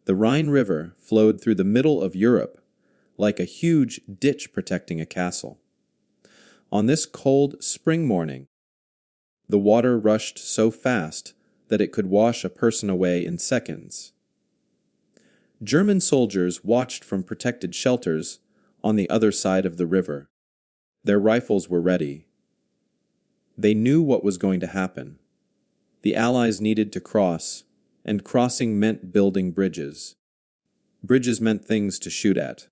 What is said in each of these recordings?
The Rhine River flowed through the middle of Europe like a huge ditch protecting a castle. On this cold spring morning, the water rushed so fast that it could wash a person away in seconds. German soldiers watched from protected shelters on the other side of the river. Their rifles were ready. They knew what was going to happen. The Allies needed to cross, and crossing meant building bridges. Bridges meant things to shoot at.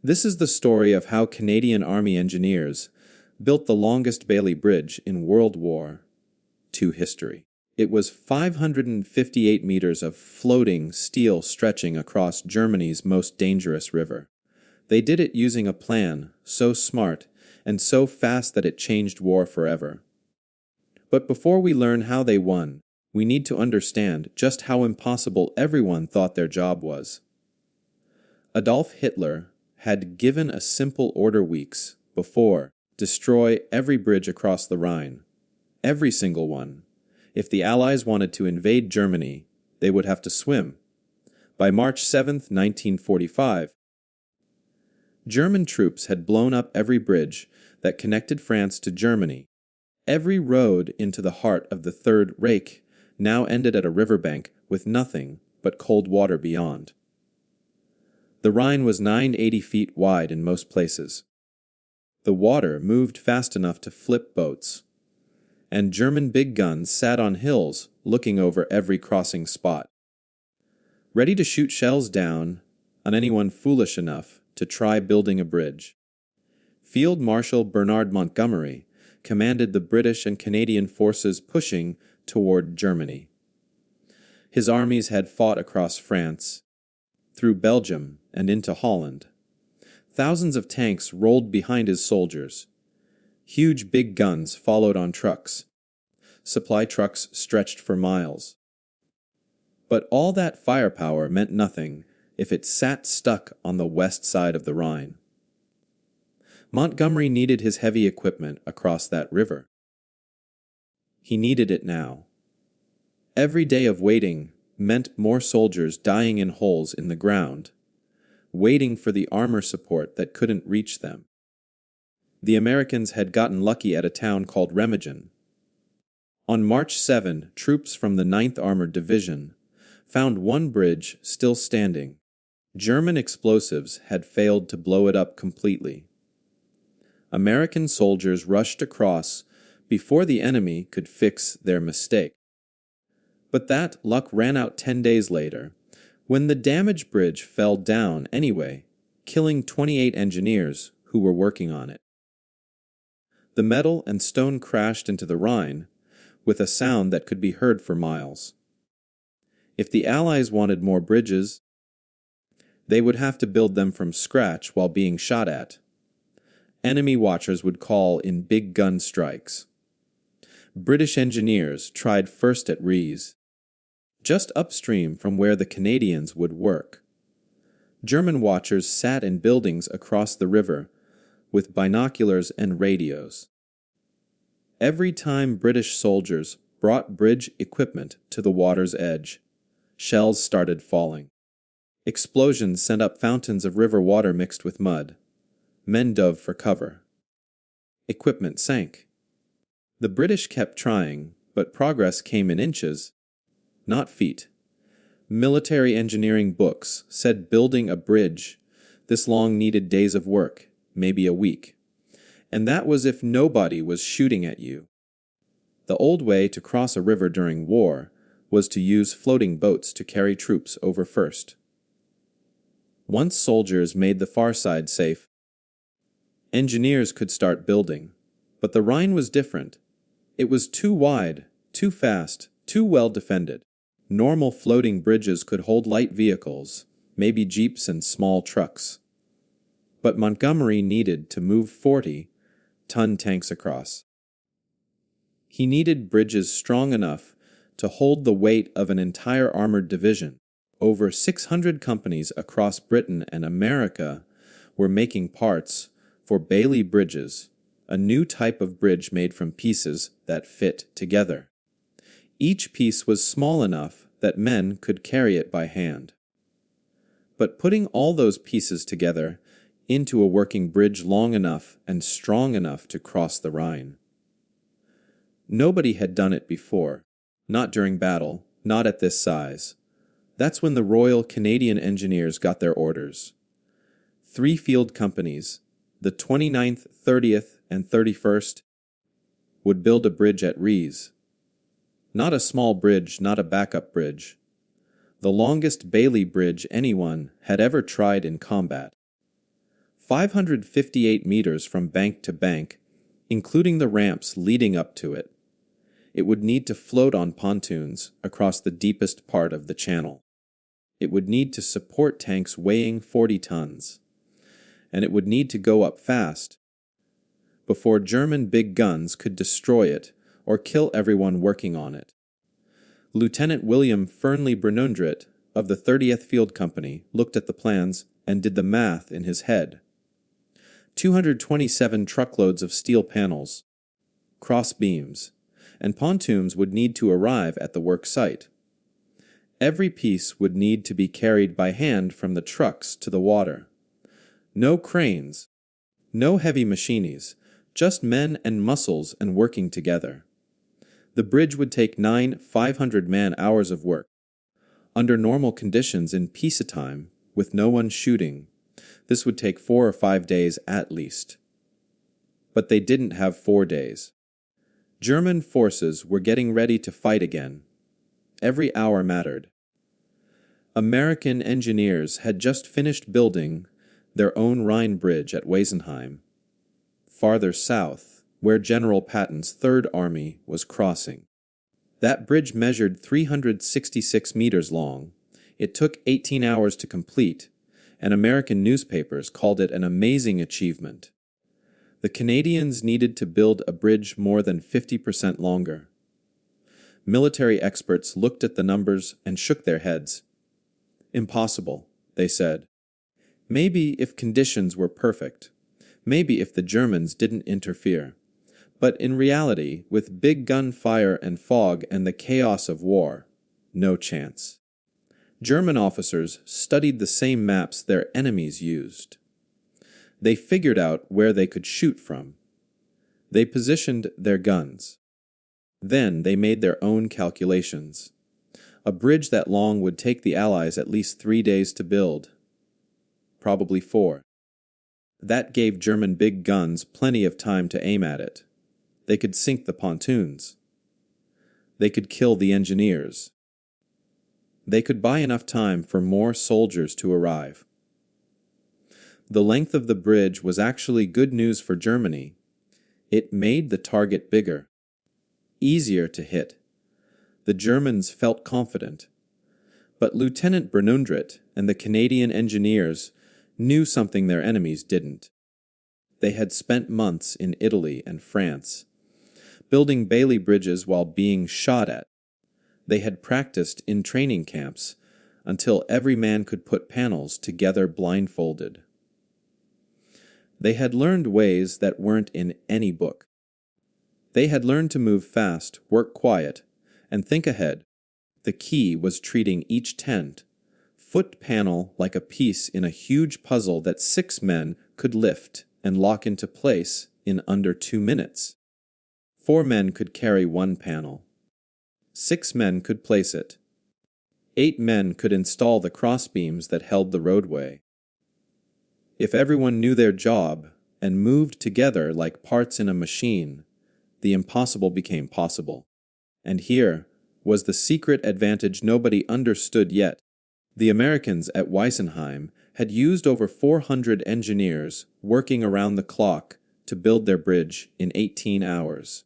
This is the story of how Canadian Army engineers built the longest Bailey Bridge in World War II history. It was 558 meters of floating steel stretching across Germany's most dangerous river. They did it using a plan so smart and so fast that it changed war forever. But before we learn how they won, we need to understand just how impossible everyone thought their job was. Adolf Hitler had given a simple order weeks before: destroy every bridge across the Rhine. Every single one. If the Allies wanted to invade Germany, they would have to swim. By March 7, 1945, German troops had blown up every bridge that connected France to Germany. Every road into the heart of the Third Reich now ended at a riverbank with nothing but cold water beyond. The Rhine was 980 feet wide in most places. The water moved fast enough to flip boats, and German big guns sat on hills looking over every crossing spot, ready to shoot shells down on anyone foolish enough to try building a bridge. Field Marshal Montgomery commanded the British and Canadian forces pushing toward Germany. His armies had fought across France, through Belgium, and into Holland. Thousands of tanks rolled behind his soldiers. Huge big guns followed on trucks. Supply trucks stretched for miles. But all that firepower meant nothing if it sat stuck on the west side of the Rhine. Montgomery needed his heavy equipment across that river. He needed it now. Every day of waiting meant more soldiers dying in holes in the ground, waiting for the armor support that couldn't reach them. The Americans had gotten lucky at a town called Remagen. On March 7, troops from the 9th Armored Division found one bridge still standing. German explosives had failed to blow it up completely. American soldiers rushed across before the enemy could fix their mistake. But that luck ran out 10 days later, when the damaged bridge fell down anyway, killing 28 engineers who were working on it. The metal and stone crashed into the Rhine with a sound that could be heard for miles. If the Allies wanted more bridges, they would have to build them from scratch while being shot at. Enemy watchers would call in big gun strikes. British engineers tried first at Rees, just upstream from where the Canadians would work. German watchers sat in buildings across the river with binoculars and radios. Every time British soldiers brought bridge equipment to the water's edge, shells started falling. Explosions sent up fountains of river water mixed with mud. Men dove for cover. Equipment sank. The British kept trying, but progress came in inches, not feet. Military engineering books said building a bridge this long needed days of work, maybe a week. And that was if nobody was shooting at you. The old way to cross a river during war was to use floating boats to carry troops over first. Once soldiers made the far side safe, engineers could start building. But the Rhine was different. It was too wide, too fast, too well defended. Normal floating bridges could hold light vehicles, maybe jeeps and small trucks. But Montgomery needed to move 40-ton tanks across. He needed bridges strong enough to hold the weight of an entire armored division. Over 600 companies across Britain and America were making parts for Bailey bridges, a new type of bridge made from pieces that fit together. Each piece was small enough that men could carry it by hand. But putting all those pieces together into a working bridge long enough and strong enough to cross the Rhine. Nobody had done it before, not during battle, not at this size. That's when the Royal Canadian Engineers got their orders. 3 field companies, the 29th, 30th, and 31st, would build a bridge at Rees. Not a small bridge, not a backup bridge. The longest Bailey Bridge anyone had ever tried in combat. 558 meters from bank to bank, including the ramps leading up to it. It would need to float on pontoons across the deepest part of the channel. It would need to support tanks weighing 40 tons. And it would need to go up fast before German big guns could destroy it or kill everyone working on it. Lieutenant William Fernley Brunundrit of the 30th Field Company looked at the plans and did the math in his head. 227 truckloads of steel panels, cross beams, and pontoons would need to arrive at the work site. Every piece would need to be carried by hand from the trucks to the water. No cranes, no heavy machinies, just men and muscles and working together. The bridge would take 9 500-man hours of work. Under normal conditions in peacetime, with no one shooting, this would take 4 or 5 days at least. But they didn't have 4 days. German forces were getting ready to fight again. Every hour mattered. American engineers had just finished building their own Rhine Bridge at Weisenheim, farther south, where General Patton's Third Army was crossing. That bridge measured 366 meters long. It took 18 hours to complete, and American newspapers called it an amazing achievement. The Canadians needed to build a bridge more than 50% longer. Military experts looked at the numbers and shook their heads. Impossible, they said. Maybe if conditions were perfect. Maybe if the Germans didn't interfere. But in reality, with big gunfire and fog and the chaos of war, no chance. German officers studied the same maps their enemies used. They figured out where they could shoot from. They positioned their guns. Then they made their own calculations. A bridge that long would take the Allies at least 3 days to build. Probably 4. That gave German big guns plenty of time to aim at it. They could sink the pontoons. They could kill the engineers. They could buy enough time for more soldiers to arrive. The length of the bridge was actually good news for Germany. It made the target bigger, easier to hit. The Germans felt confident. But Lieutenant Brunundrit and the Canadian engineers knew something their enemies didn't. They had spent months in Italy and France, building Bailey bridges while being shot at. They had practiced in training camps until every man could put panels together blindfolded. They had learned ways that weren't in any book. They had learned to move fast, work quiet, and think ahead. The key was treating each tent, foot panel like a piece in a huge puzzle that 6 men could lift and lock into place in under 2 minutes. 4 men could carry 1 panel. 6 men could place it. 8 men could install the crossbeams that held the roadway. If everyone knew their job and moved together like parts in a machine, the impossible became possible. And here was the secret advantage nobody understood yet. The Americans at Weisenheim had used over 400 engineers working around the clock to build their bridge in 18 hours.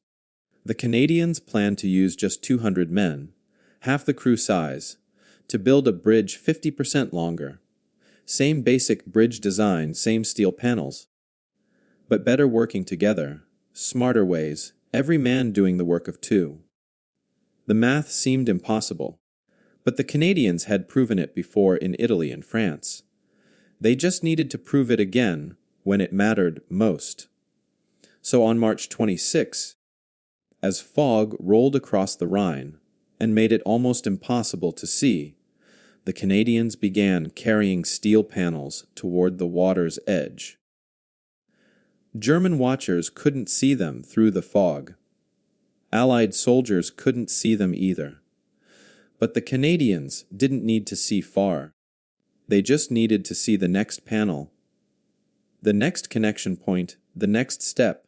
The Canadians planned to use just 200 men, half the crew size, to build a bridge 50% longer. Same basic bridge design, same steel panels. But better working together, smarter ways, every man doing the work of 2. The math seemed impossible, but the Canadians had proven it before in Italy and France. They just needed to prove it again when it mattered most. So on March 26, as fog rolled across the Rhine and made it almost impossible to see, the Canadians began carrying steel panels toward the water's edge. German watchers couldn't see them through the fog. Allied soldiers couldn't see them either. But the Canadians didn't need to see far. They just needed to see the next panel, the next connection point, the next step.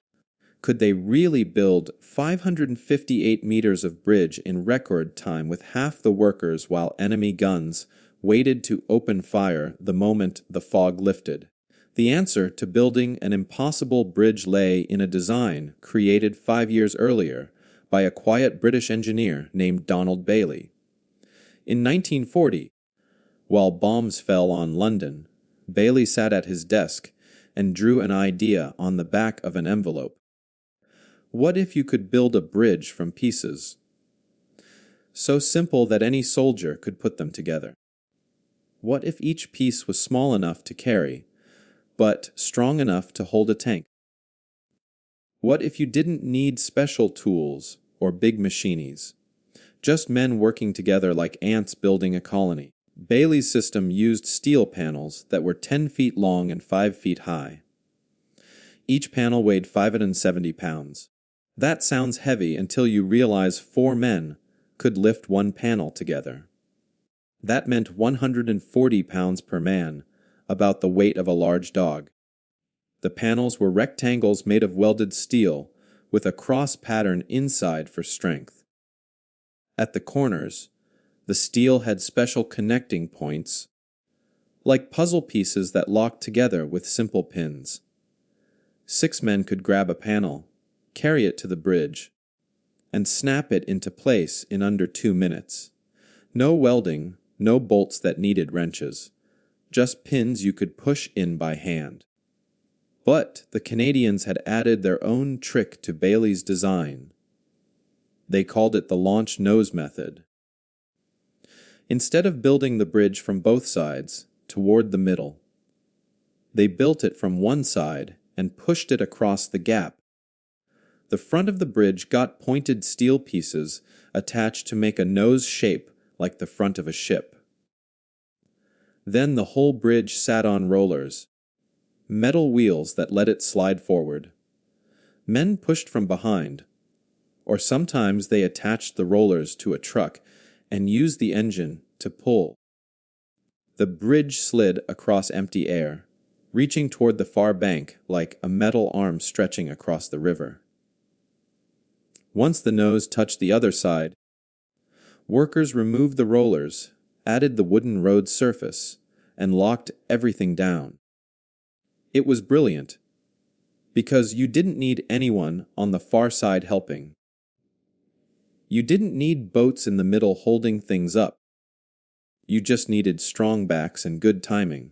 Could they really build 558 meters of bridge in record time with half the workers while enemy guns waited to open fire the moment the fog lifted? The answer to building an impossible bridge lay in a design created 5 years earlier by a quiet British engineer named Donald Bailey. In 1940, while bombs fell on London, Bailey sat at his desk and drew an idea on the back of an envelope. What if you could build a bridge from pieces? So simple that any soldier could put them together. What if each piece was small enough to carry, but strong enough to hold a tank? What if you didn't need special tools or big machines? Just men working together like ants building a colony. Bailey's system used steel panels that were 10 feet long and 5 feet high. Each panel weighed 570 pounds. That sounds heavy until you realize 4 men could lift one panel together. That meant 140 pounds per man, about the weight of a large dog. The panels were rectangles made of welded steel, with a cross pattern inside for strength. At the corners, the steel had special connecting points, like puzzle pieces that locked together with simple pins. 6 men could grab a panel, carry it to the bridge, and snap it into place in under 2 minutes. No welding, no bolts that needed wrenches, just pins you could push in by hand. But the Canadians had added their own trick to Bailey's design. They called it the launch nose method. Instead of building the bridge from both sides, toward the middle, they built it from one side and pushed it across the gap. The front of the bridge got pointed steel pieces attached to make a nose shape like the front of a ship. Then the whole bridge sat on rollers, metal wheels that let it slide forward. Men pushed from behind, or sometimes they attached the rollers to a truck and used the engine to pull. The bridge slid across empty air, reaching toward the far bank like a metal arm stretching across the river. Once the nose touched the other side, workers removed the rollers, added the wooden road surface, and locked everything down. It was brilliant, because you didn't need anyone on the far side helping. You didn't need boats in the middle holding things up. You just needed strong backs and good timing.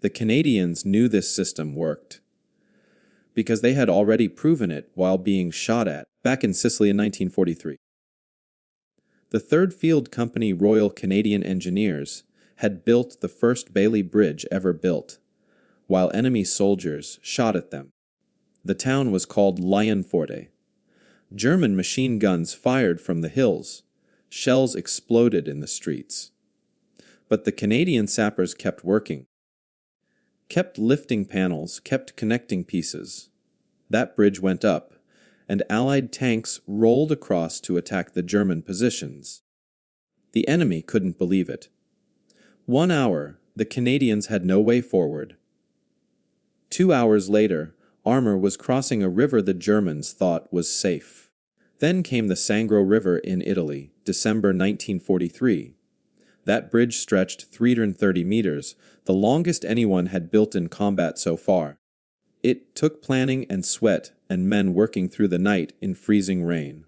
The Canadians knew this system worked, because they had already proven it while being shot at back in Sicily in 1943. The 3rd Field Company Royal Canadian Engineers had built the first Bailey Bridge ever built, while enemy soldiers shot at them. The town was called Lionforte. German machine guns fired from the hills. Shells exploded in the streets. But the Canadian sappers kept working, kept lifting panels, kept connecting pieces. That bridge went up, and Allied tanks rolled across to attack the German positions. The enemy couldn't believe it. 1 hour, the Canadians had no way forward. 2 hours later, armor was crossing a river the Germans thought was safe. Then came the Sangro River in Italy, December 1943. That bridge stretched 330 meters, the longest anyone had built in combat so far. It took planning and sweat and men working through the night in freezing rain.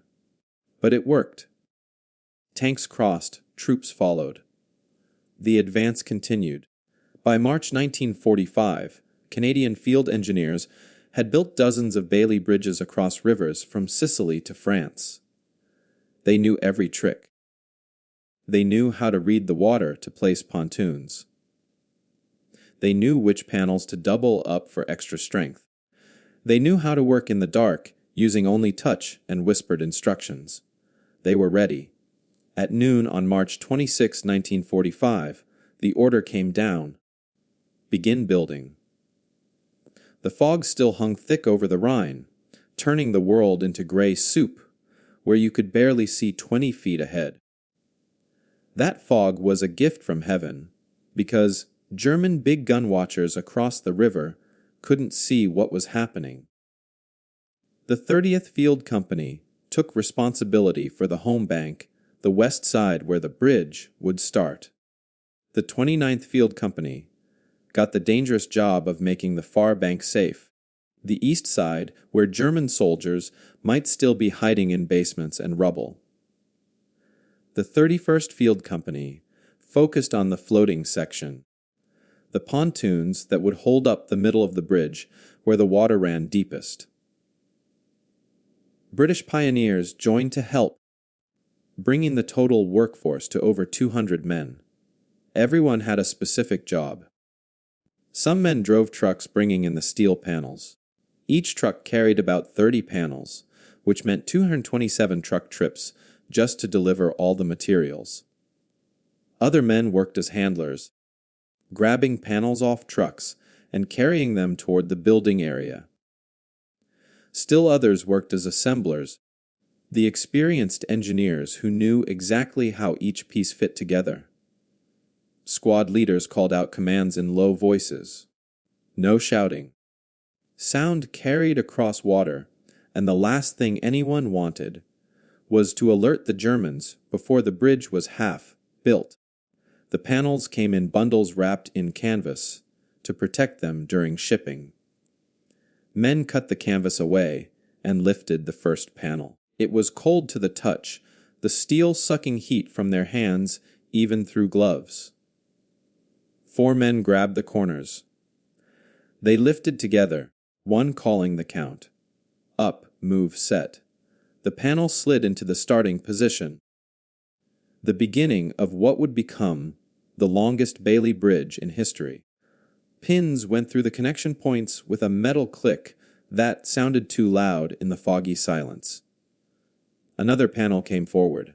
But it worked. Tanks crossed, troops followed. The advance continued. By March 1945, Canadian field engineers had built dozens of Bailey bridges across rivers from Sicily to France. They knew every trick. They knew how to read the water to place pontoons. They knew which panels to double up for extra strength. They knew how to work in the dark, using only touch and whispered instructions. They were ready. At noon on March 26, 1945, the order came down. Begin building. The fog still hung thick over the Rhine, turning the world into gray soup, where you could barely see 20 feet ahead. That fog was a gift from heaven, because German big gun watchers across the river couldn't see what was happening. The 30th Field Company took responsibility for the home bank, the west side where the bridge would start. The 29th Field Company got the dangerous job of making the far bank safe, the east side where German soldiers might still be hiding in basements and rubble. The 31st Field Company focused on the floating section, the pontoons that would hold up the middle of the bridge where the water ran deepest. British pioneers joined to help, bringing the total workforce to over 200 men. Everyone had a specific job. Some men drove trucks bringing in the steel panels. Each truck carried about 30 panels, which meant 227 truck trips just to deliver all the materials. Other men worked as handlers, grabbing panels off trucks and carrying them toward the building area. Still others worked as assemblers, the experienced engineers who knew exactly how each piece fit together. Squad leaders called out commands in low voices. No shouting. Sound carried across water, and the last thing anyone wanted was to alert the Germans before the bridge was half built. The panels came in bundles wrapped in canvas to protect them during shipping. Men cut the canvas away and lifted the first panel. It was cold to the touch, the steel sucking heat from their hands even through gloves. 4 men grabbed the corners. They lifted together, one calling the count. Up, move, set. The panel slid into the starting position. The beginning of what would become the longest Bailey Bridge in history. Pins went through the connection points with a metal click that sounded too loud in the foggy silence. Another panel came forward.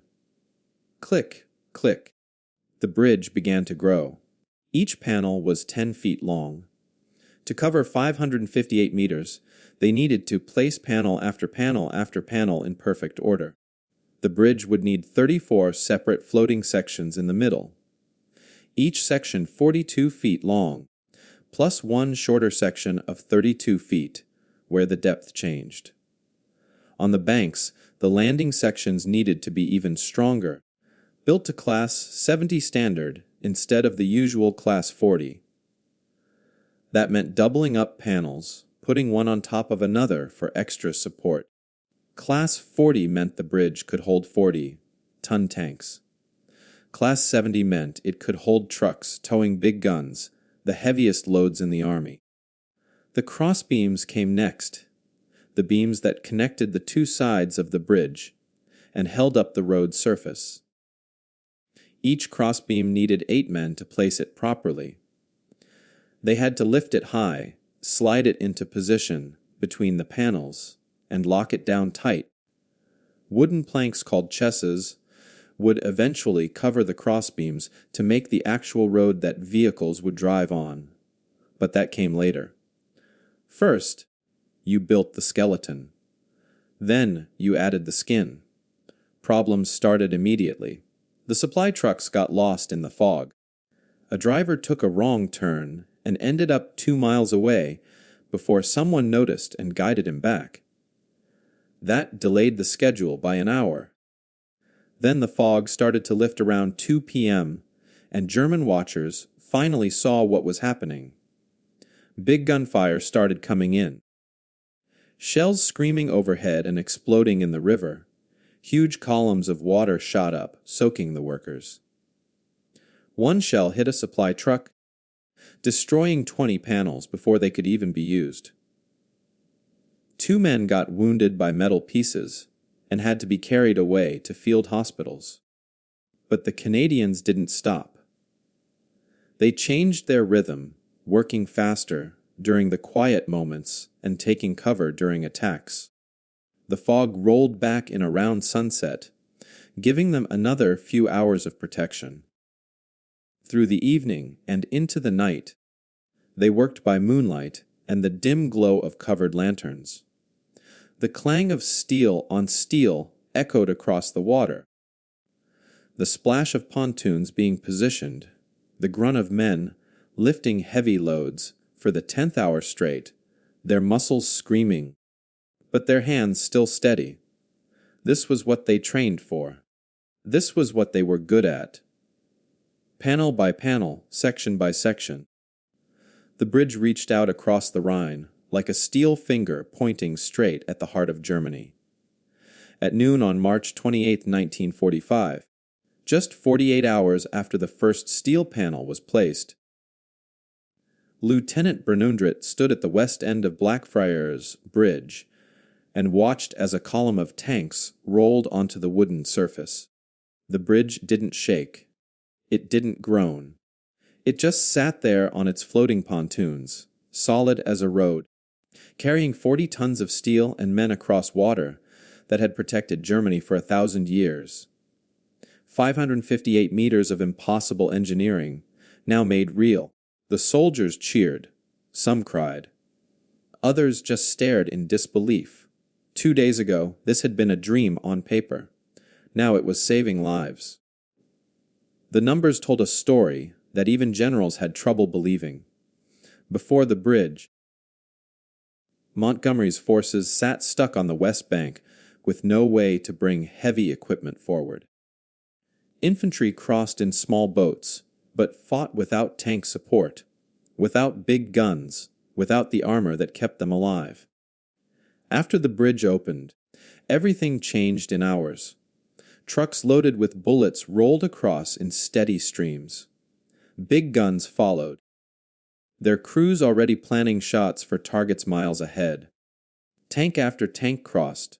Click, click. The bridge began to grow. Each panel was 10 feet long. To cover 558 meters, they needed to place panel after panel after panel in perfect order. The bridge would need 34 separate floating sections in the middle, each section 42 feet long, plus one shorter section of 32 feet, where the depth changed. On the banks, the landing sections needed to be even stronger, built to Class 70 standard instead of the usual Class 40. That meant doubling up panels, putting one on top of another for extra support. Class 40 meant the bridge could hold 40-ton tanks. Class 70 meant it could hold trucks towing big guns, the heaviest loads in the Army. The crossbeams came next, the beams that connected the two sides of the bridge and held up the road surface. Each crossbeam needed 8 men to place it properly. They had to lift it high, slide it into position between the panels, and lock it down tight. Wooden planks called chesses would eventually cover the crossbeams to make the actual road that vehicles would drive on. But that came later. First, you built the skeleton. Then you added the skin. Problems started immediately. The supply trucks got lost in the fog. A driver took a wrong turn and ended up 2 miles away before someone noticed and guided him back. That delayed the schedule by an hour. Then the fog started to lift around 2 p.m., and German watchers finally saw what was happening. Big gunfire started coming in. Shells screaming overhead and exploding in the river. Huge columns of water shot up, soaking the workers. One shell hit a supply truck, destroying 20 panels before they could even be used. 2 men got wounded by metal pieces and had to be carried away to field hospitals. But the Canadians didn't stop. They changed their rhythm, working faster during the quiet moments and taking cover during attacks. The fog rolled back in around sunset, giving them another few hours of protection. Through the evening and into the night, they worked by moonlight and the dim glow of covered lanterns. The clang of steel on steel echoed across the water. The splash of pontoons being positioned, the grunt of men lifting heavy loads for the 10th hour straight, their muscles screaming, but their hands still steady. This was what they trained for. This was what they were good at. Panel by panel, section by section, the bridge reached out across the Rhine, like a steel finger pointing straight at the heart of Germany. At noon on March 28, 1945, just 48 hours after the first steel panel was placed, Lieutenant Bernundret stood at the west end of Blackfriars Bridge and watched as a column of tanks rolled onto the wooden surface. The bridge didn't shake. It didn't groan. It just sat there on its floating pontoons, solid as a road, carrying 40 tons of steel and men across water that had protected Germany for 1,000 years. 558 meters of impossible engineering, now made real. The soldiers cheered. Some cried. Others just stared in disbelief. 2 days ago, this had been a dream on paper. Now it was saving lives. The numbers told a story that even generals had trouble believing. Before the bridge, Montgomery's forces sat stuck on the west bank with no way to bring heavy equipment forward. Infantry crossed in small boats, but fought without tank support, without big guns, without the armor that kept them alive. After the bridge opened, everything changed in hours. Trucks loaded with bullets rolled across in steady streams. Big guns followed, their crews already planning shots for targets miles ahead. Tank after tank crossed,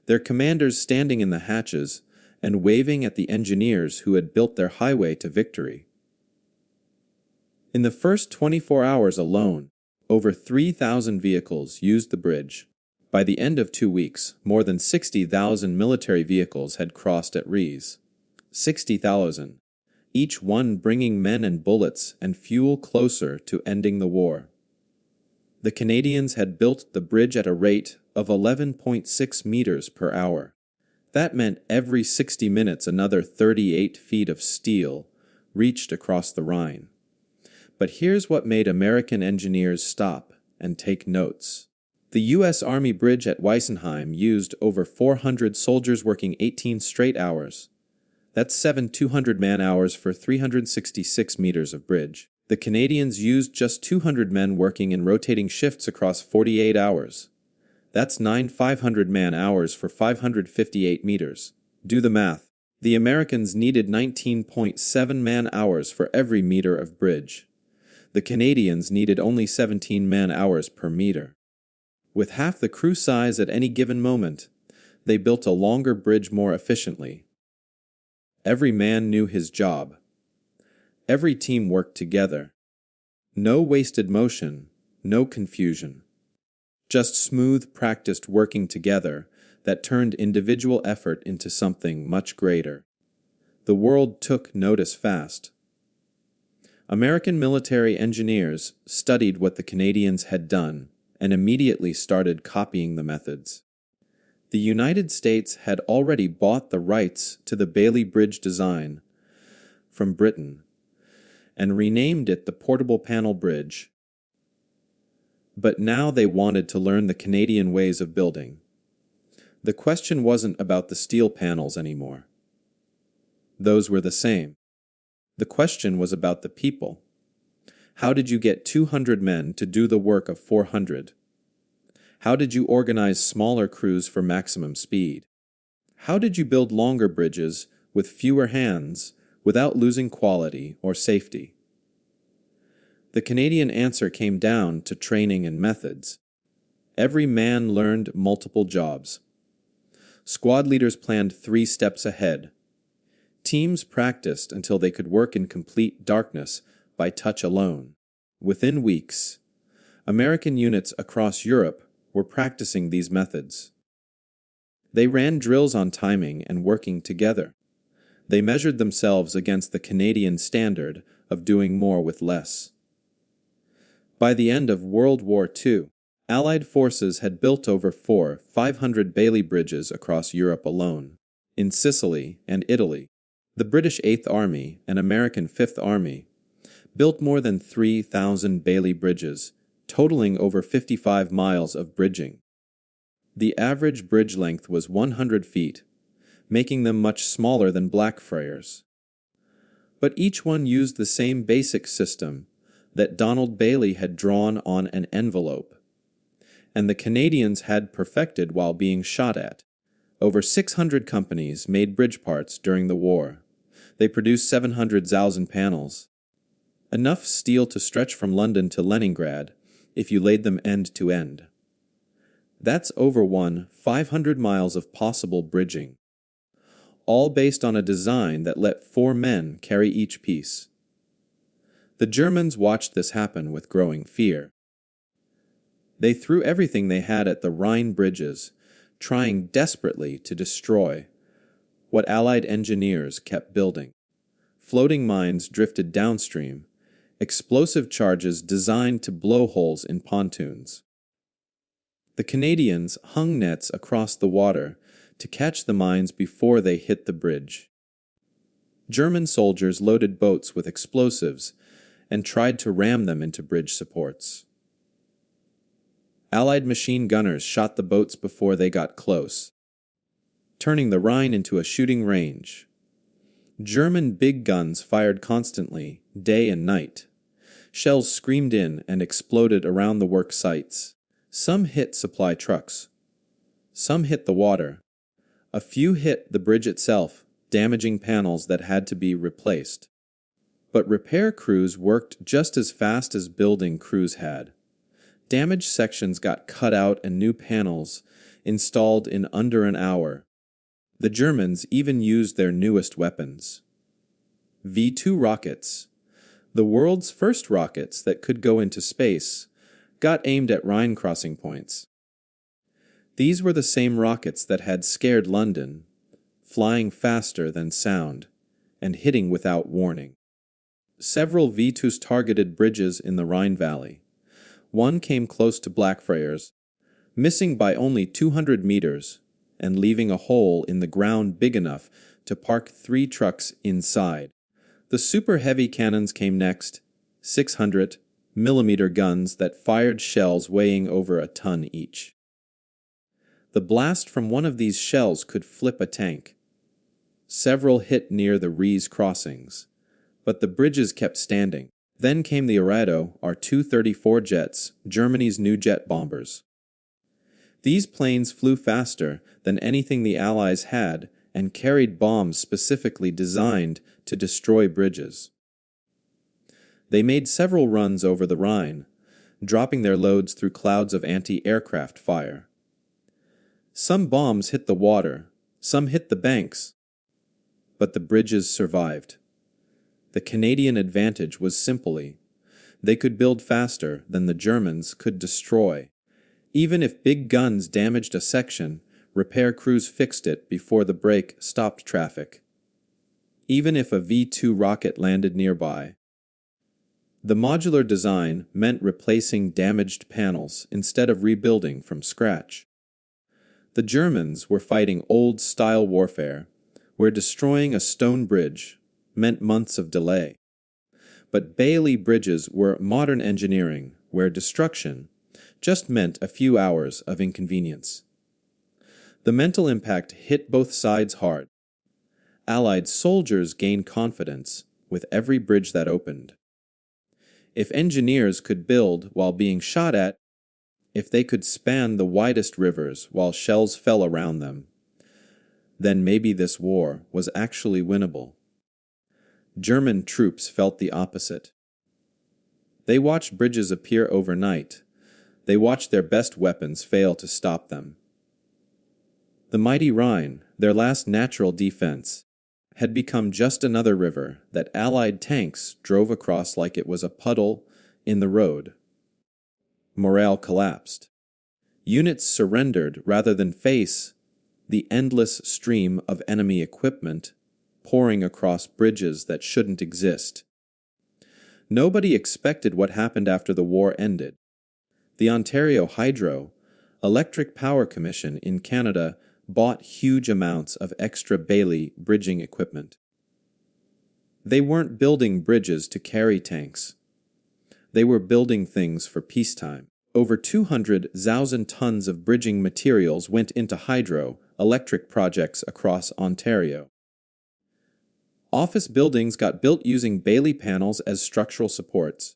their commanders standing in the hatches and waving at the engineers who had built their highway to victory. In the first 24 hours alone, over 3,000 vehicles used the bridge. By the end of 2 weeks, more than 60,000 military vehicles had crossed at Rees. 60,000, each one bringing men and bullets and fuel closer to ending the war. The Canadians had built the bridge at a rate of 11.6 meters per hour. That meant every 60 minutes another 38 feet of steel reached across the Rhine. But here's what made American engineers stop and take notes. The U.S. Army bridge at Weissenheim used over 400 soldiers working 18 straight hours. That's 200 man-hours for 366 meters of bridge. The Canadians used just 200 men working in rotating shifts across 48 hours. That's 500 man-hours for 558 meters. Do the math. The Americans needed 19.7 man-hours for every meter of bridge. The Canadians needed only 17 man-hours per meter. With half the crew size at any given moment, they built a longer bridge more efficiently. Every man knew his job. Every team worked together. No wasted motion, no confusion. Just smooth, practiced working together that turned individual effort into something much greater. The world took notice fast. American military engineers studied what the Canadians had done and immediately started copying the methods. The United States had already bought the rights to the Bailey Bridge design from Britain and renamed it the Portable Panel Bridge. But now they wanted to learn the Canadian ways of building. The question wasn't about the steel panels anymore. Those were the same. The question was about the people. How did you get 200 men to do the work of 400? How did you organize smaller crews for maximum speed? How did you build longer bridges with fewer hands without losing quality or safety? The Canadian answer came down to training and methods. Every man learned multiple jobs. Squad leaders planned 3 steps ahead. Teams practiced until they could work in complete darkness by touch alone. Within weeks, American units across Europe were practicing these methods. They ran drills on timing and working together. They measured themselves against the Canadian standard of doing more with less. By the end of World War II, Allied forces had built over 500 Bailey bridges across Europe alone. In Sicily and Italy, the British 8th Army and American 5th Army built more than 3,000 Bailey bridges, totaling over 55 miles of bridging. The average bridge length was 100 feet, making them much smaller than Blackfriars. But each one used the same basic system that Donald Bailey had drawn on an envelope, and the Canadians had perfected while being shot at. Over 600 companies made bridge parts during the war. They produced 700,000 panels, enough steel to stretch from London to Leningrad if you laid them end to end. That's over 500 miles of possible bridging, all based on a design that let 4 men carry each piece. The Germans watched this happen with growing fear. They threw everything they had at the Rhine bridges, trying desperately to destroy what Allied engineers kept building. Floating mines drifted downstream, explosive charges designed to blow holes in pontoons. The Canadians hung nets across the water to catch the mines before they hit the bridge. German soldiers loaded boats with explosives and tried to ram them into bridge supports. Allied machine gunners shot the boats before they got close, turning the Rhine into a shooting range. German big guns fired constantly, day and night. Shells screamed in and exploded around the work sites. Some hit supply trucks. Some hit the water. A few hit the bridge itself, damaging panels that had to be replaced. But repair crews worked just as fast as building crews had. Damaged sections got cut out and new panels installed in under an hour. The Germans even used their newest weapons. V-2 rockets, the world's first rockets that could go into space, got aimed at Rhine crossing points. These were the same rockets that had scared London, flying faster than sound and hitting without warning. Several V-2s targeted bridges in the Rhine Valley. One came close to Blackfriars, missing by only 200 meters and leaving a hole in the ground big enough to park 3 trucks inside. The super heavy cannons came next, 600-millimeter guns that fired shells weighing over a ton each. The blast from one of these shells could flip a tank. Several hit near the Rees crossings, but the bridges kept standing. Then came the Arado R-234 jets, Germany's new jet bombers. These planes flew faster than anything the Allies had and carried bombs specifically designed to destroy bridges. They made several runs over the Rhine, dropping their loads through clouds of anti-aircraft fire. Some bombs hit the water, some hit the banks, but the bridges survived. The Canadian advantage was simply, they could build faster than the Germans could destroy. Even if big guns damaged a section, repair crews fixed it before the break stopped traffic. Even if a V-2 rocket landed nearby. The modular design meant replacing damaged panels instead of rebuilding from scratch. The Germans were fighting old-style warfare, where destroying a stone bridge meant months of delay. But Bailey bridges were modern engineering, where destruction just meant a few hours of inconvenience. The mental impact hit both sides hard. Allied soldiers gained confidence with every bridge that opened. If engineers could build while being shot at, if they could span the widest rivers while shells fell around them, then maybe this war was actually winnable. German troops felt the opposite. They watched bridges appear overnight. They watched their best weapons fail to stop them. The mighty Rhine, their last natural defense, had become just another river that Allied tanks drove across like it was a puddle in the road. Morale collapsed. Units surrendered rather than face the endless stream of enemy equipment pouring across bridges that shouldn't exist. Nobody expected what happened after the war ended. The Ontario Hydro Electric Power Commission in Canada bought huge amounts of extra Bailey bridging equipment. They weren't building bridges to carry tanks. They were building things for peacetime. Over 200,000 tons of bridging materials went into hydro-electric projects across Ontario. Office buildings got built using Bailey panels as structural supports.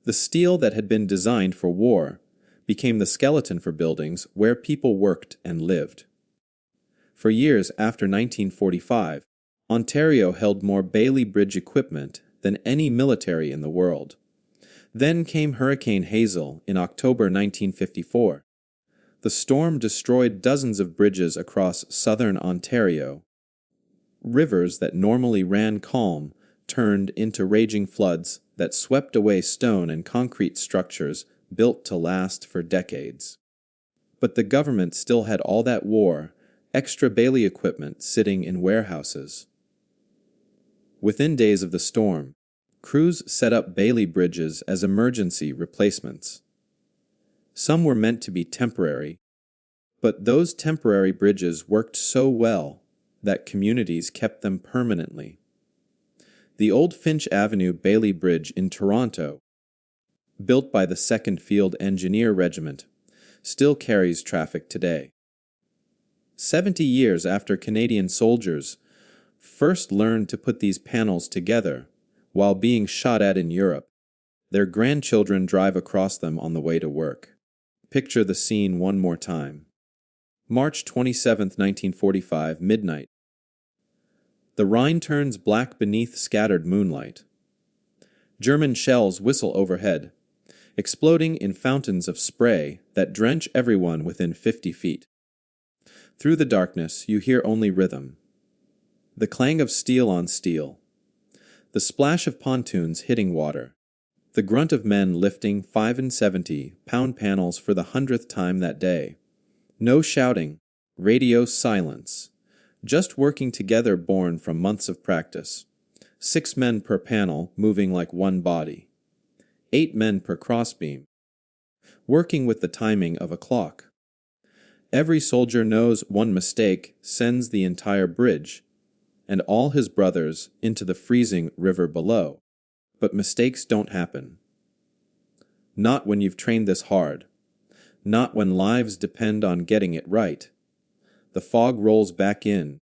The steel that had been designed for war became the skeleton for buildings where people worked and lived. For years after 1945, Ontario held more Bailey Bridge equipment than any military in the world. Then came Hurricane Hazel in October 1954. The storm destroyed dozens of bridges across southern Ontario. Rivers that normally ran calm turned into raging floods that swept away stone and concrete structures built to last for decades. But the government still had all that war, extra Bailey equipment sitting in warehouses. Within days of the storm, crews set up Bailey bridges as emergency replacements. Some were meant to be temporary, but those temporary bridges worked so well that communities kept them permanently. The old Finch Avenue Bailey Bridge in Toronto, built by the 2nd Field Engineer Regiment, still carries traffic today. 70 years after Canadian soldiers first learned to put these panels together while being shot at in Europe, their grandchildren drive across them on the way to work. Picture the scene one more time. March 27, 1945, midnight. The Rhine turns black beneath scattered moonlight. German shells whistle overhead, exploding in fountains of spray that drench everyone within 50 feet. Through the darkness, you hear only rhythm. The clang of steel on steel. The splash of pontoons hitting water. The grunt of men lifting 570-pound panels for the 100th time that day. No shouting, radio silence. Just working together born from months of practice. 6 men per panel moving like one body. 8 men per crossbeam. Working with the timing of a clock. Every soldier knows one mistake sends the entire bridge and all his brothers into the freezing river below. But mistakes don't happen. Not when you've trained this hard. Not when lives depend on getting it right. The fog rolls back in,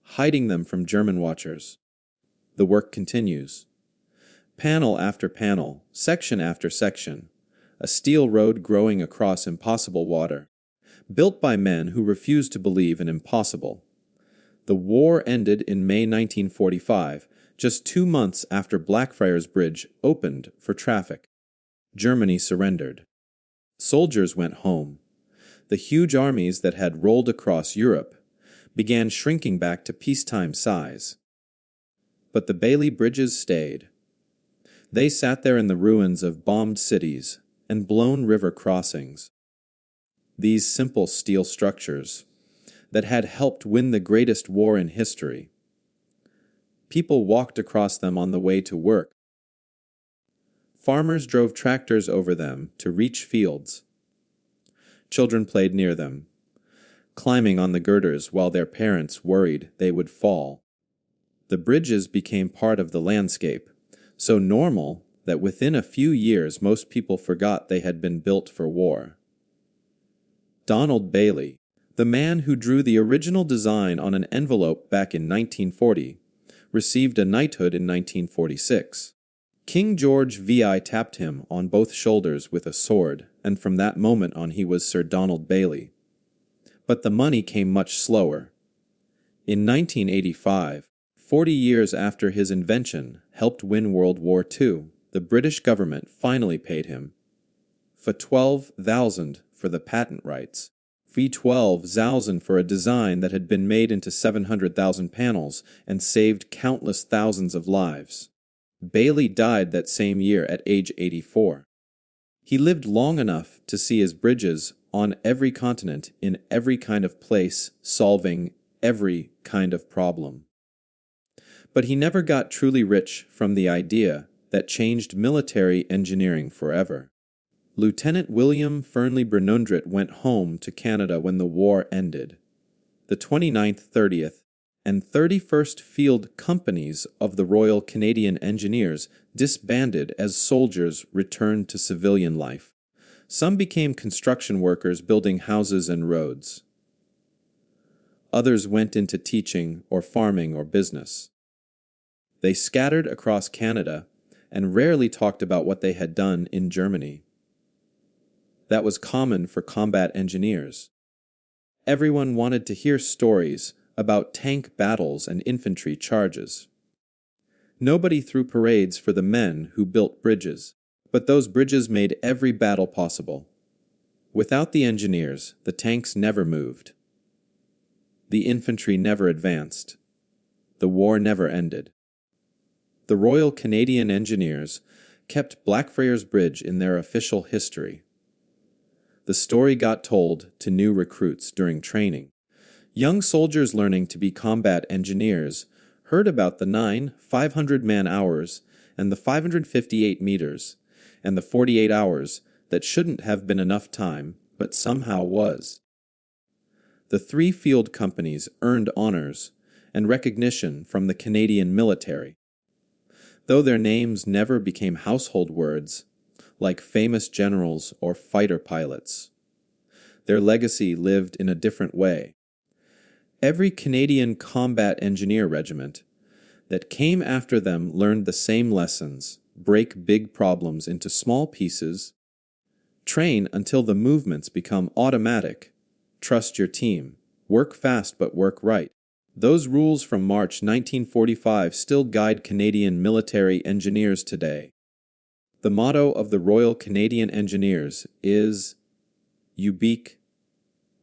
hiding them from German watchers. The work continues. Panel after panel, section after section, a steel road growing across impossible water, built by men who refused to believe in impossible. The war ended in May 1945, just 2 months after Blackfriars Bridge opened for traffic. Germany surrendered. Soldiers went home. The huge armies that had rolled across Europe began shrinking back to peacetime size. But the Bailey bridges stayed. They sat there in the ruins of bombed cities and blown river crossings. These simple steel structures that had helped win the greatest war in history. People walked across them on the way to work. Farmers drove tractors over them to reach fields. Children played near them, climbing on the girders while their parents worried they would fall. The bridges became part of the landscape, so normal that within a few years most people forgot they had been built for war. Donald Bailey, the man who drew the original design on an envelope back in 1940, received a knighthood in 1946. King George VI tapped him on both shoulders with a sword, and from that moment on he was Sir Donald Bailey. But the money came much slower. In 1985, 40 years after his invention helped win World War II, the British government finally paid him for $12,000 for the patent rights, fee $12,000 for a design that had been made into 700,000 panels and saved countless thousands of lives. Bailey died that same year at age 84. He lived long enough to see his bridges on every continent, in every kind of place, solving every kind of problem. But he never got truly rich from the idea that changed military engineering forever. Lieutenant William Fernley Bernundret went home to Canada when the war ended. The 29th, 30th, and 31st Field Companies of the Royal Canadian Engineers disbanded as soldiers returned to civilian life. Some became construction workers building houses and roads. Others went into teaching or farming or business. They scattered across Canada and rarely talked about what they had done in Germany. That was common for combat engineers. Everyone wanted to hear stories about tank battles and infantry charges. Nobody threw parades for the men who built bridges, but those bridges made every battle possible. Without the engineers, the tanks never moved. The infantry never advanced. The war never ended. The Royal Canadian Engineers kept Blackfriars Bridge in their official history. The story got told to new recruits during training. Young soldiers learning to be combat engineers heard about the 9 500-man hours and the 558 meters and the 48 hours that shouldn't have been enough time, but somehow was. The 3 field companies earned honors and recognition from the Canadian military. Though their names never became household words, like famous generals or fighter pilots, their legacy lived in a different way. Every Canadian combat engineer regiment that came after them learned the same lessons: break big problems into small pieces, train until the movements become automatic, trust your team, work fast but work right. Those rules from March 1945 still guide Canadian military engineers today. The motto of the Royal Canadian Engineers is "Ubique,"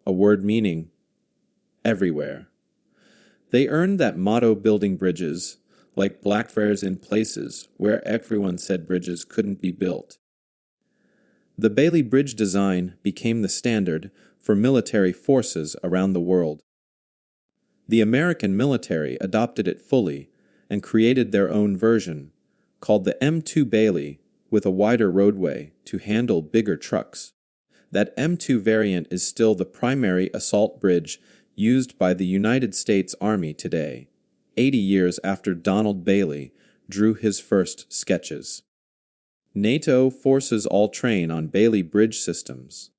a word meaning everywhere. They earned that motto building bridges like Blackfriars in places where everyone said bridges couldn't be built. The Bailey Bridge design became the standard for military forces around the world. The American military adopted it fully and created their own version, called the M2 Bailey, with a wider roadway to handle bigger trucks. That M2 variant is still the primary assault bridge used by the United States Army today, 80 years after Donald Bailey drew his first sketches. NATO forces all train on Bailey Bridge systems.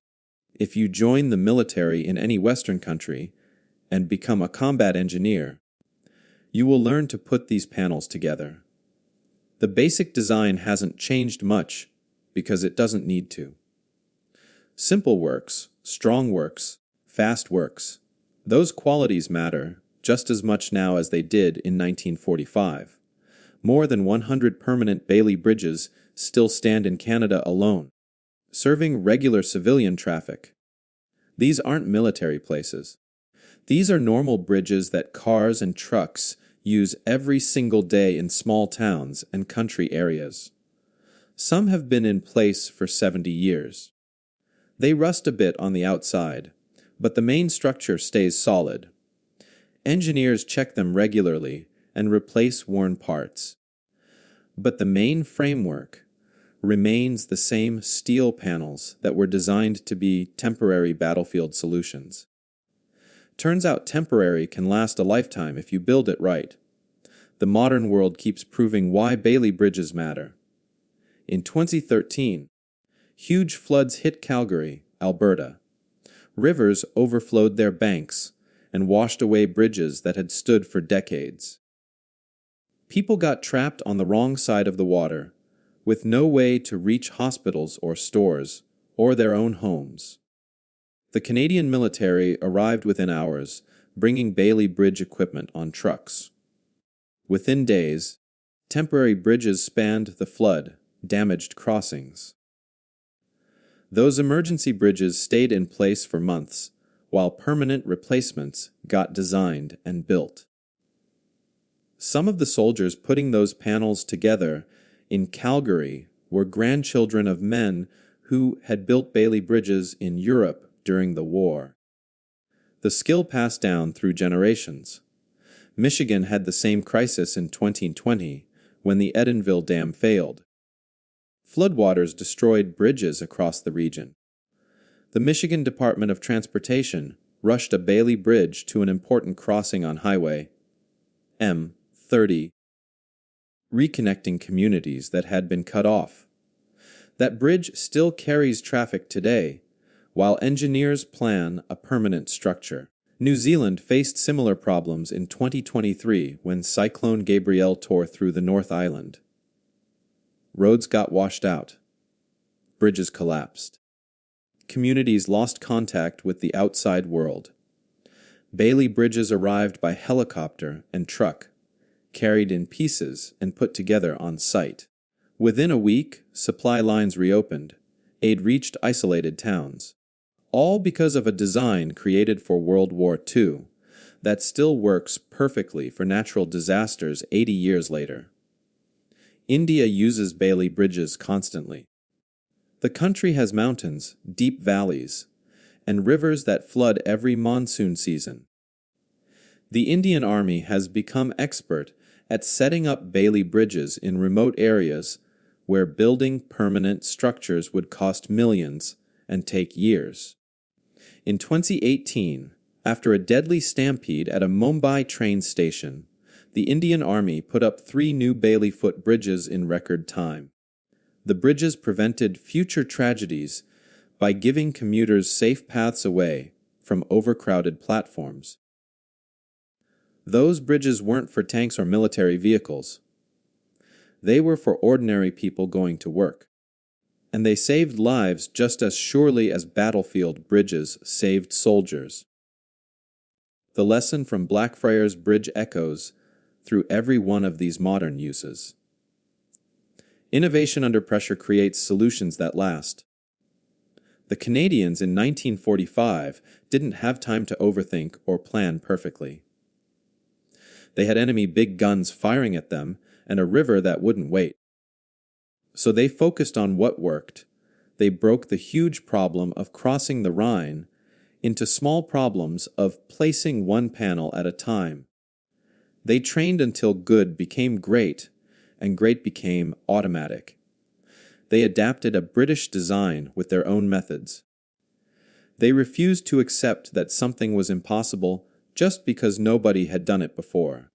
If you join the military in any Western country and become a combat engineer, you will learn to put these panels together. The basic design hasn't changed much because it doesn't need to. Simple works, strong works, fast works, those qualities matter just as much now as they did in 1945. More than 100 permanent Bailey bridges still stand in Canada alone, serving regular civilian traffic. These aren't military places. These are normal bridges that cars and trucks use every single day in small towns and country areas. Some have been in place for 70 years. They rust a bit on the outside, but the main structure stays solid. Engineers check them regularly and replace worn parts. But the main framework remains the same steel panels that were designed to be temporary battlefield solutions. Turns out temporary can last a lifetime if you build it right. The modern world keeps proving why Bailey bridges matter. In 2013, huge floods hit Calgary, Alberta. Rivers overflowed their banks and washed away bridges that had stood for decades. People got trapped on the wrong side of the water, with no way to reach hospitals or stores or their own homes. The Canadian military arrived within hours, bringing Bailey Bridge equipment on trucks. Within days, temporary bridges spanned the flood, damaged crossings. Those emergency bridges stayed in place for months, while permanent replacements got designed and built. Some of the soldiers putting those panels together in Calgary were grandchildren of men who had built Bailey bridges in Europe, during the war. The skill passed down through generations. Michigan had the same crisis in 2020 when the Edenville Dam failed. Floodwaters destroyed bridges across the region. The Michigan Department of Transportation rushed a Bailey Bridge to an important crossing on Highway M30, reconnecting communities that had been cut off. That bridge still carries traffic today, while engineers plan a permanent structure. New Zealand faced similar problems in 2023 when Cyclone Gabrielle tore through the North Island. Roads got washed out. Bridges collapsed. Communities lost contact with the outside world. Bailey bridges arrived by helicopter and truck, carried in pieces and put together on site. Within a week, supply lines reopened. Aid reached isolated towns. All because of a design created for World War II that still works perfectly for natural disasters 80 years later. India uses Bailey bridges constantly. The country has mountains, deep valleys, and rivers that flood every monsoon season. The Indian Army has become expert at setting up Bailey bridges in remote areas where building permanent structures would cost millions and take years. In 2018, after a deadly stampede at a Mumbai train station, the Indian Army put up 3 new Bailey foot bridges in record time. The bridges prevented future tragedies by giving commuters safe paths away from overcrowded platforms. Those bridges weren't for tanks or military vehicles. They were for ordinary people going to work. And they saved lives just as surely as battlefield bridges saved soldiers. The lesson from Blackfriars Bridge echoes through every one of these modern uses. Innovation under pressure creates solutions that last. The Canadians in 1945 didn't have time to overthink or plan perfectly. They had enemy big guns firing at them and a river that wouldn't wait. So they focused on what worked. They broke the huge problem of crossing the Rhine into small problems of placing one panel at a time. They trained until good became great, and great became automatic. They adapted a British design with their own methods. They refused to accept that something was impossible just because nobody had done it before.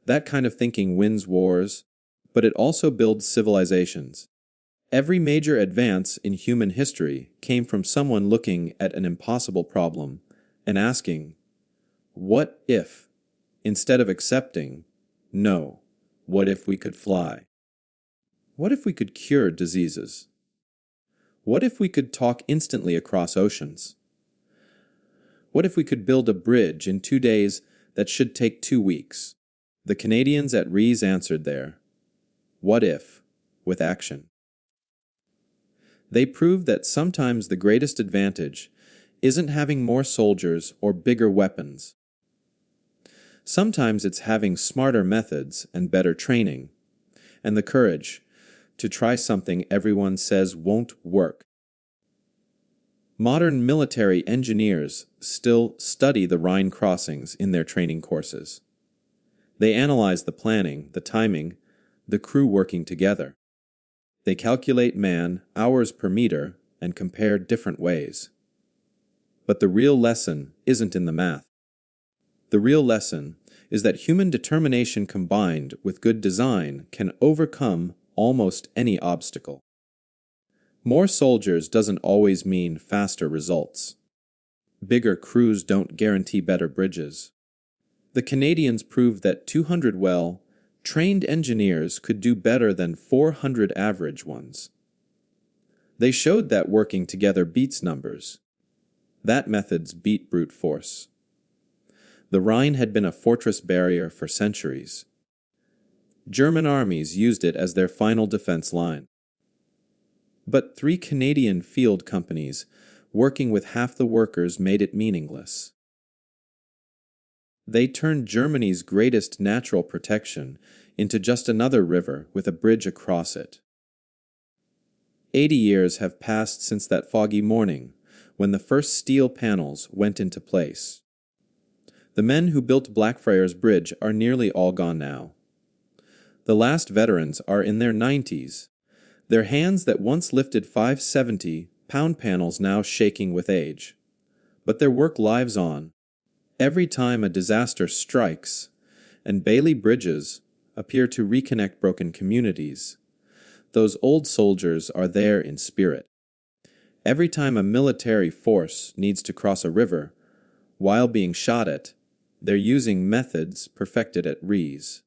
That kind of thinking wins wars, but it also builds civilizations. Every major advance in human history came from someone looking at an impossible problem and asking, "What if?" instead of accepting, "No, what if we could fly? What if we could cure diseases? What if we could talk instantly across oceans? What if we could build a bridge in 2 days that should take 2 weeks?" The Canadians at Rees answered there, "What if?" with action. They proved that sometimes the greatest advantage isn't having more soldiers or bigger weapons. Sometimes it's having smarter methods and better training, and the courage to try something everyone says won't work. Modern military engineers still study the Rhine crossings in their training courses. They analyze the planning, the timing, the crew working together. They calculate man-hours per meter and compare different ways. But the real lesson isn't in the math. The real lesson is that human determination combined with good design can overcome almost any obstacle. More soldiers doesn't always mean faster results. Bigger crews don't guarantee better bridges. The Canadians proved that 200 well-trained engineers could do better than 400 average ones. They showed that working together beats numbers. That methods beat brute force. The Rhine had been a fortress barrier for centuries. German armies used it as their final defense line. But 3 Canadian field companies working with half the workers made it meaningless. They turned Germany's greatest natural protection into just another river with a bridge across it. 80 years have passed since that foggy morning when the first steel panels went into place. The men who built Blackfriars Bridge are nearly all gone now. The last veterans are in their 90s, their hands that once lifted 570-pound panels now shaking with age. But their work lives on. Every time a disaster strikes, and Bailey bridges appear to reconnect broken communities, those old soldiers are there in spirit. Every time a military force needs to cross a river, while being shot at, they're using methods perfected at Rees.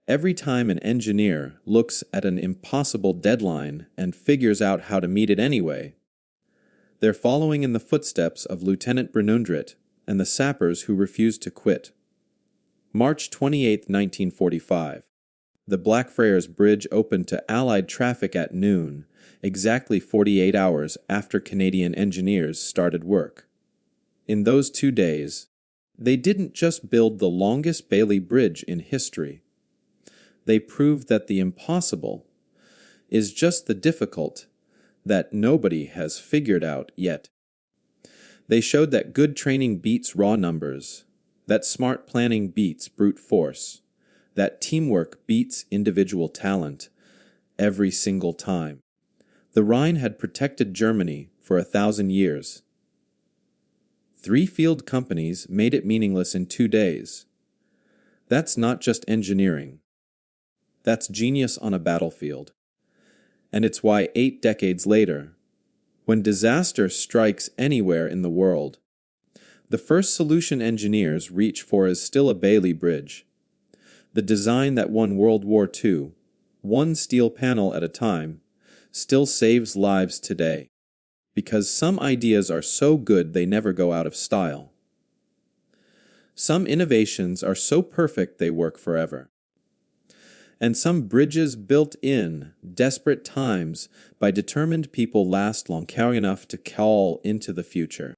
Every time an engineer looks at an impossible deadline and figures out how to meet it anyway, they're following in the footsteps of Lieutenant Brunundrit and the sappers who refused to quit. March 28, 1945. The Blackfriars Bridge opened to Allied traffic at noon, exactly 48 hours after Canadian engineers started work. In those 2 days, they didn't just build the longest Bailey Bridge in history. They proved that the impossible is just the difficult that nobody has figured out yet. They showed that good training beats raw numbers, that smart planning beats brute force, that teamwork beats individual talent every single time. The Rhine had protected Germany for 1,000 years. 3 field companies made it meaningless in 2 days. That's not just engineering. That's genius on a battlefield. And it's why 8 decades later, when disaster strikes anywhere in the world, the first solution engineers reach for is still a Bailey Bridge. The design that won World War II, one steel panel at a time, still saves lives today, because some ideas are so good they never go out of style. Some innovations are so perfect they work forever. And some bridges built in desperate times by determined people last long enough to call into the future.